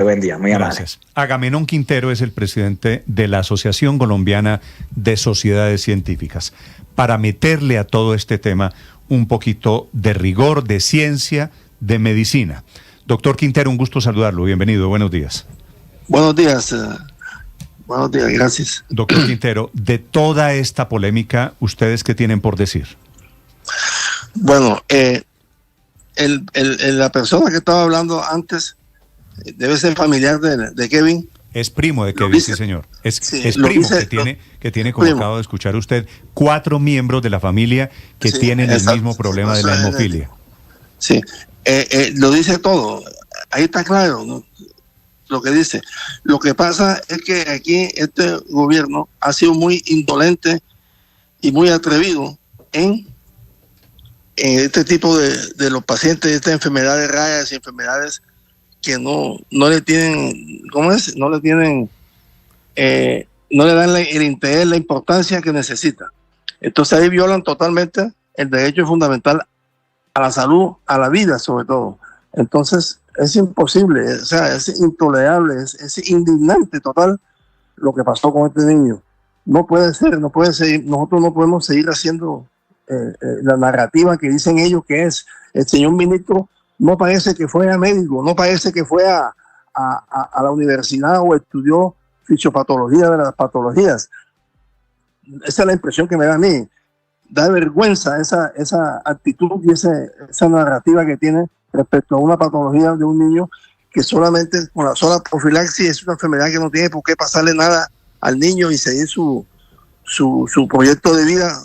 Buen día, muy amable. Gracias. Agamenón Quintero es el presidente de la Asociación Colombiana de Sociedades Científicas. Para meterle a todo este tema un poquito de rigor, de ciencia, de medicina. Doctor Quintero, un gusto saludarlo. Bienvenido, buenos días. Buenos días, gracias. Doctor Quintero, de toda esta polémica, ¿ustedes qué tienen por decir? Bueno, la persona que estaba hablando antes debe ser familiar de Kevin. Es primo de Kevin, sí, señor. Es primo que tiene como acabo de escuchar usted, 4 miembros de la familia que tienen el mismo problema de la hemofilia. Sí, lo dice todo. Ahí está claro, ¿no? Lo que dice. Lo que pasa es que aquí este gobierno ha sido muy indolente y muy atrevido en este tipo de los pacientes de estas enfermedades raras y enfermedades que no le tienen, ¿cómo es? No le tienen, no le dan el interés, la importancia que necesita. Entonces ahí violan totalmente el derecho fundamental a la salud, a la vida sobre todo. Entonces es imposible, o sea, es intolerable, es indignante total lo que pasó con este niño. No puede ser, nosotros no podemos seguir haciendo la narrativa que dicen ellos que es. El señor ministro no parece que fue a médico, no parece que fue a la universidad o estudió fisiopatología de las patologías. Esa es la impresión que me da a mí. Da vergüenza esa actitud y esa narrativa que tiene respecto a una patología de un niño que solamente con la sola profilaxis es una enfermedad que no tiene por qué pasarle nada al niño y seguir su proyecto de vida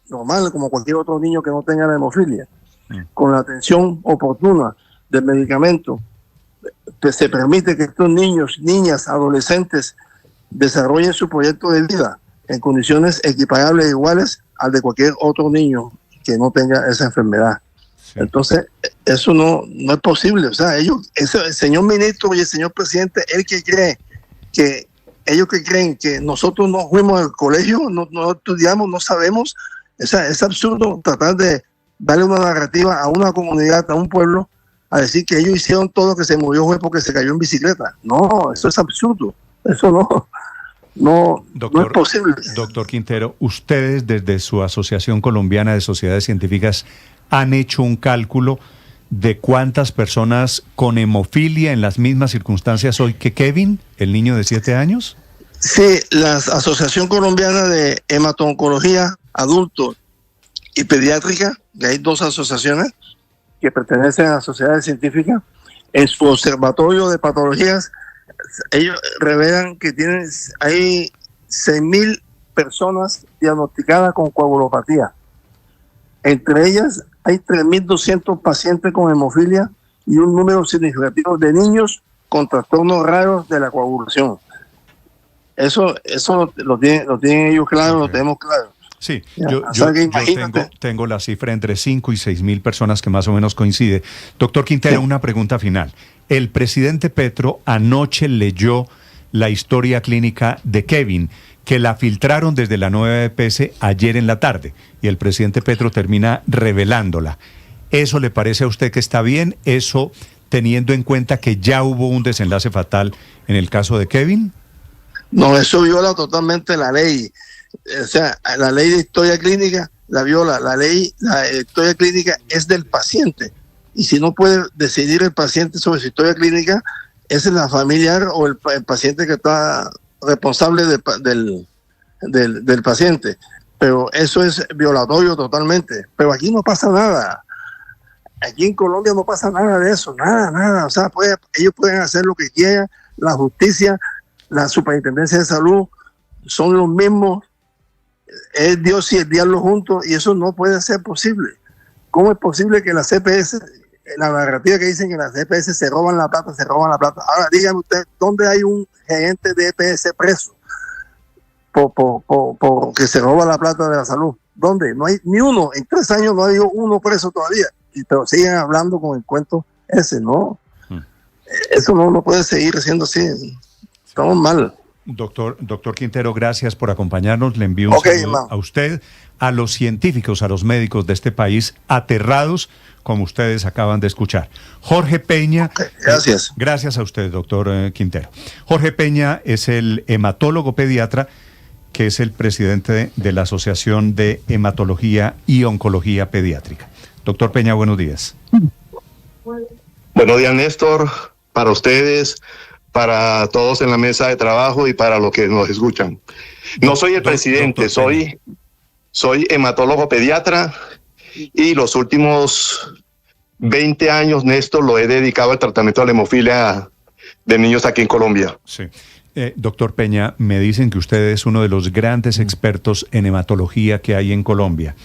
normal como cualquier otro niño que no tenga la hemofilia. Con la atención oportuna del medicamento, se permite que estos niños, niñas, adolescentes desarrollen su proyecto de vida en condiciones equiparables e iguales al de cualquier otro niño que no tenga esa enfermedad. Sí. Entonces, eso no es posible. O sea, el señor ministro y el señor presidente, ellos que creen que nosotros no fuimos al colegio, no estudiamos, no sabemos. O sea, es absurdo tratar de darle una narrativa a una comunidad, a un pueblo, a decir que ellos hicieron todo, que se murió fue porque se cayó en bicicleta. No, eso es absurdo. Eso no es posible. Doctor Quintero, ustedes desde su Asociación Colombiana de Sociedades Científicas han hecho un cálculo de cuántas personas con hemofilia en las mismas circunstancias hoy que Kevin, el niño de 7 años. Sí, la Asociación Colombiana de Hemato-Oncología Adulto y Pediátrica, que hay 2 asociaciones que pertenecen a sociedades científicas, en su observatorio de patologías, ellos revelan que hay 6.000 personas diagnosticadas con coagulopatía. Entre ellas hay 3.200 pacientes con hemofilia y un número significativo de niños con trastornos raros de la coagulación. Eso lo tienen ellos claro, okay. Lo tenemos claro. Sí, yo tengo la cifra entre 5 y 6.000 personas que más o menos coincide. Doctor Quintero, sí. Una pregunta final. El presidente Petro anoche leyó la historia clínica de Kevin, que la filtraron desde la nueva EPS ayer en la tarde, y el presidente Petro termina revelándola. ¿Eso le parece a usted que está bien? ¿Eso teniendo en cuenta que ya hubo un desenlace fatal en el caso de Kevin? No, eso viola totalmente la ley. O sea, la ley de historia clínica la viola. La historia clínica es del paciente. Y si no puede decidir el paciente sobre su historia clínica, es la familiar o el paciente que está responsable del paciente. Pero eso es violatorio totalmente. Pero aquí no pasa nada. Aquí en Colombia no pasa nada de eso. Nada. O sea, ellos pueden hacer lo que quieran. La justicia, la superintendencia de salud son los mismos. Es Dios y el diablo juntos, y eso no puede ser posible. ¿Cómo es posible que la CPS, la narrativa que dicen que las CPS se roban la plata? Ahora dígame usted, ¿dónde hay un gerente de EPS preso por que se roba la plata de la salud? ¿Dónde? No hay ni uno. En 3 años no ha habido uno preso todavía, pero siguen hablando con el cuento ese, ¿no? Eso no puede seguir siendo así. Estamos mal. Doctor Quintero, gracias por acompañarnos. Le envío un saludo a usted, a los científicos, a los médicos de este país, aterrados, como ustedes acaban de escuchar. Jorge Peña. Gracias. Gracias a usted, doctor Quintero. Jorge Peña es el hematólogo pediatra, que es el presidente de la Asociación de Hematología y Oncología Pediátrica. Doctor Peña, buenos días. Buenos días, Néstor, para ustedes, para todos en la mesa de trabajo y para los que nos escuchan. No soy el presidente, soy hematólogo pediatra y los últimos 20 años, Néstor, lo he dedicado al tratamiento de la hemofilia de niños aquí en Colombia. Sí. Doctor Peña, me dicen que usted es uno de los grandes expertos en hematología que hay en Colombia.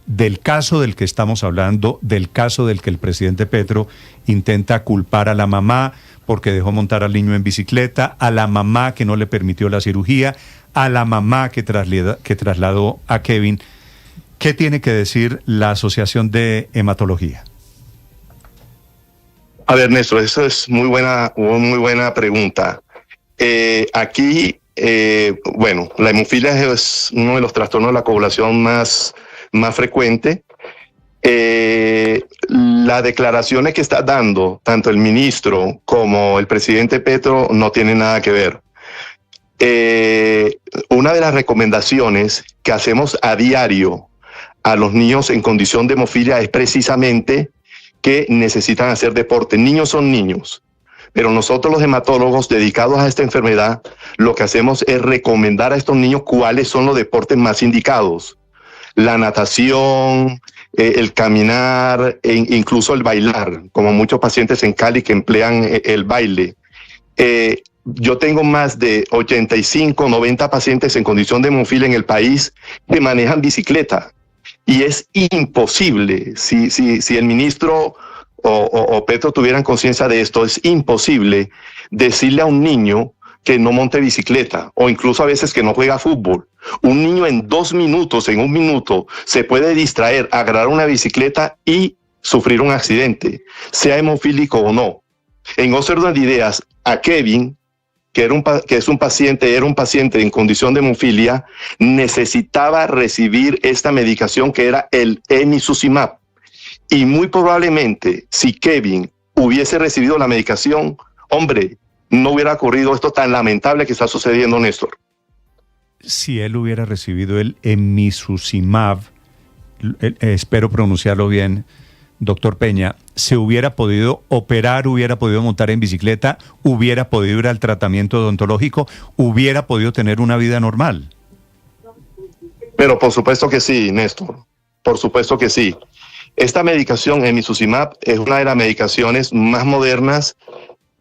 Del caso del que estamos hablando, del caso del que el presidente Petro intenta culpar a la mamá porque dejó montar al niño en bicicleta, a la mamá que no le permitió la cirugía, a la mamá que trasladó a Kevin. ¿Qué tiene que decir la Asociación de Hematología? A ver, Néstor, eso es muy buena pregunta. Aquí, la hemofilia es uno de los trastornos de la coagulación más frecuente. Las declaraciones que está dando tanto el ministro como el presidente Petro no tienen nada que ver. Una de las recomendaciones que hacemos a diario a los niños en condición de hemofilia es precisamente que necesitan hacer deporte. Niños son niños, pero nosotros los hematólogos dedicados a esta enfermedad lo que hacemos es recomendar a estos niños cuáles son los deportes más indicados. La natación, el caminar, incluso el bailar, como muchos pacientes en Cali que emplean el baile. Yo tengo más de 85, 90 pacientes en condición de hemofilia en el país que manejan bicicleta. Y es imposible, si el ministro o Petro tuvieran conciencia de esto, es imposible decirle a un niño que no monte bicicleta o incluso a veces que no juega fútbol. Un niño en 2 minutos, en 1 minuto, se puede distraer, agarrar una bicicleta y sufrir un accidente, sea hemofílico o no. En orden de ideas, a Kevin, era un paciente en condición de hemofilia, necesitaba recibir esta medicación que era el emicizumab. Y muy probablemente, si Kevin hubiese recibido la medicación, hombre, no hubiera ocurrido esto tan lamentable que está sucediendo, Néstor. Si él hubiera recibido el emicizumab, espero pronunciarlo bien, doctor Peña, se hubiera podido operar, hubiera podido montar en bicicleta, hubiera podido ir al tratamiento odontológico, hubiera podido tener una vida normal. Pero por supuesto que sí, Néstor, por supuesto que sí. Esta medicación, emicizumab, es una de las medicaciones más modernas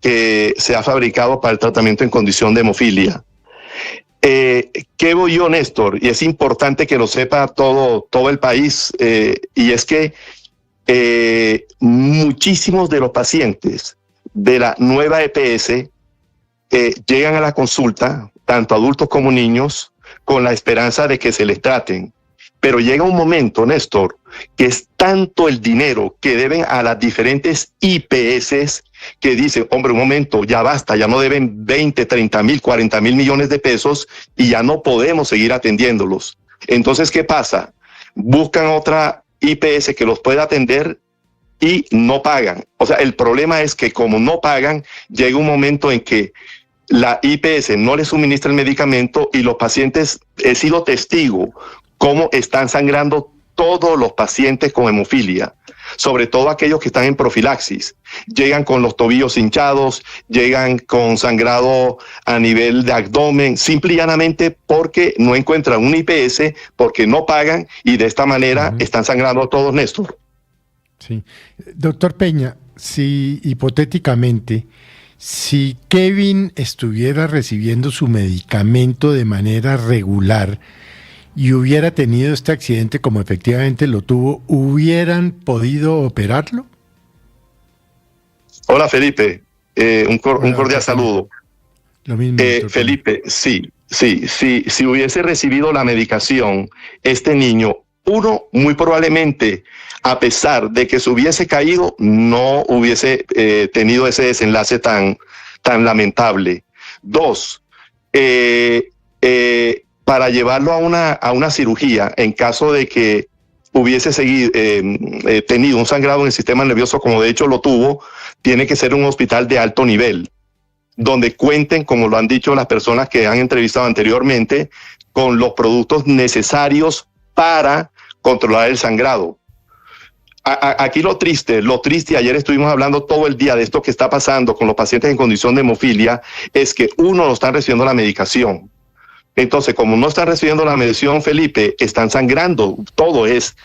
que se ha fabricado para el tratamiento en condición de hemofilia. ¿Qué voy yo, Néstor? Y es importante que lo sepa todo el país, y es que muchísimos de los pacientes de la nueva EPS llegan a la consulta, tanto adultos como niños, con la esperanza de que se les traten. Pero llega un momento, Néstor, que es tanto el dinero que deben a las diferentes IPS que dicen, hombre, un momento, ya basta, ya no deben 20, 30 mil, 40 mil millones de pesos y ya no podemos seguir atendiéndolos. Entonces, ¿qué pasa? Buscan otra IPS que los pueda atender y no pagan. O sea, el problema es que como no pagan, llega un momento en que la IPS no les suministra el medicamento y los pacientes, he sido testigo cómo están sangrando todos los pacientes con hemofilia, sobre todo aquellos que están en profilaxis. Llegan con los tobillos hinchados, llegan con sangrado a nivel de abdomen, simple y llanamente porque no encuentran un IPS, porque no pagan y de esta manera están sangrando a todos, Néstor. Sí. Doctor Peña, si hipotéticamente, si Kevin estuviera recibiendo su medicamento de manera regular y hubiera tenido este accidente como efectivamente lo tuvo, ¿hubieran podido operarlo? Hola, Felipe. Un cordial saludo. Lo mismo, Felipe, sí. Si hubiese recibido la medicación, este niño, muy probablemente, a pesar de que se hubiese caído, no hubiese tenido ese desenlace tan lamentable. 2, para llevarlo a una cirugía en caso de que hubiese tenido un sangrado en el sistema nervioso, como de hecho lo tuvo, tiene que ser un hospital de alto nivel, donde cuenten, como lo han dicho las personas que han entrevistado anteriormente, con los productos necesarios para controlar el sangrado. Aquí lo triste, ayer estuvimos hablando todo el día de esto que está pasando con los pacientes en condición de hemofilia, es que no están recibiendo la medicación. Entonces, como no están recibiendo la medicación, Felipe, están sangrando. Todo es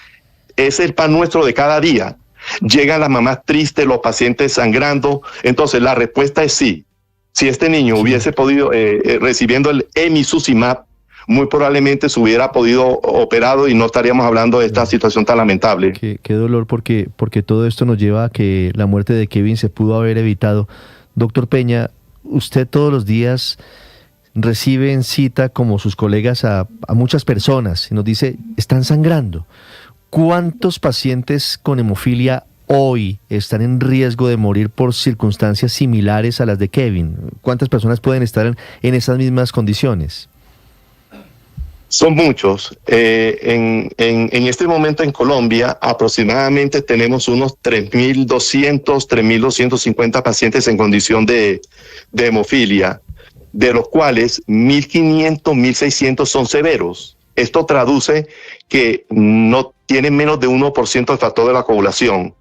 el pan nuestro de cada día. Llegan las mamás tristes, los pacientes sangrando. Entonces, la respuesta es sí. Si este niño hubiese podido, recibiendo el emicizumab, muy probablemente se hubiera podido operado y no estaríamos hablando de esta situación tan lamentable. Qué dolor, porque todo esto nos lleva a que la muerte de Kevin se pudo haber evitado. Doctor Peña, usted todos los días recibe en cita, como sus colegas, a muchas personas y nos dice, están sangrando. ¿Cuántos pacientes con hemofilia hoy están en riesgo de morir por circunstancias similares a las de Kevin? ¿Cuántas personas pueden estar en esas mismas condiciones? Son muchos. En este momento en Colombia aproximadamente tenemos unos 3.200, 3.250 pacientes en condición de hemofilia, de los cuales 1.500, 1.600 son severos. Esto traduce que no tienen menos de 1% del factor de la coagulación.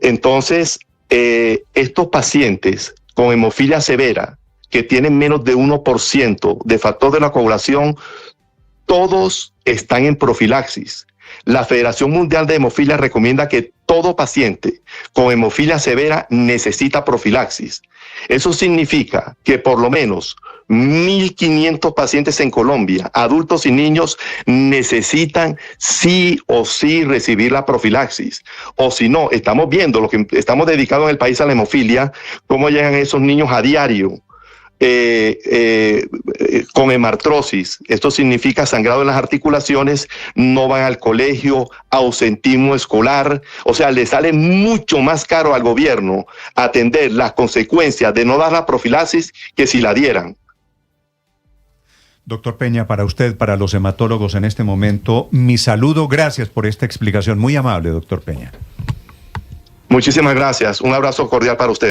Entonces, estos pacientes con hemofilia severa, que tienen menos de 1% de factor de la coagulación, todos están en profilaxis. La Federación Mundial de Hemofilia recomienda que todo paciente con hemofilia severa necesita profilaxis. Eso significa que por lo menos 1.500 pacientes en Colombia, adultos y niños, necesitan sí o sí recibir la profilaxis. O si no, estamos viendo, lo que estamos dedicados en el país a la hemofilia, cómo llegan esos niños a diario con hemartrosis. Esto significa sangrado en las articulaciones, no van al colegio, ausentismo escolar. O sea, le sale mucho más caro al gobierno atender las consecuencias de no dar la profilaxis que si la dieran. Doctor Peña, para usted, para los hematólogos en este momento, mi saludo. Gracias por esta explicación. Muy amable, doctor Peña. Muchísimas gracias. Un abrazo cordial para usted.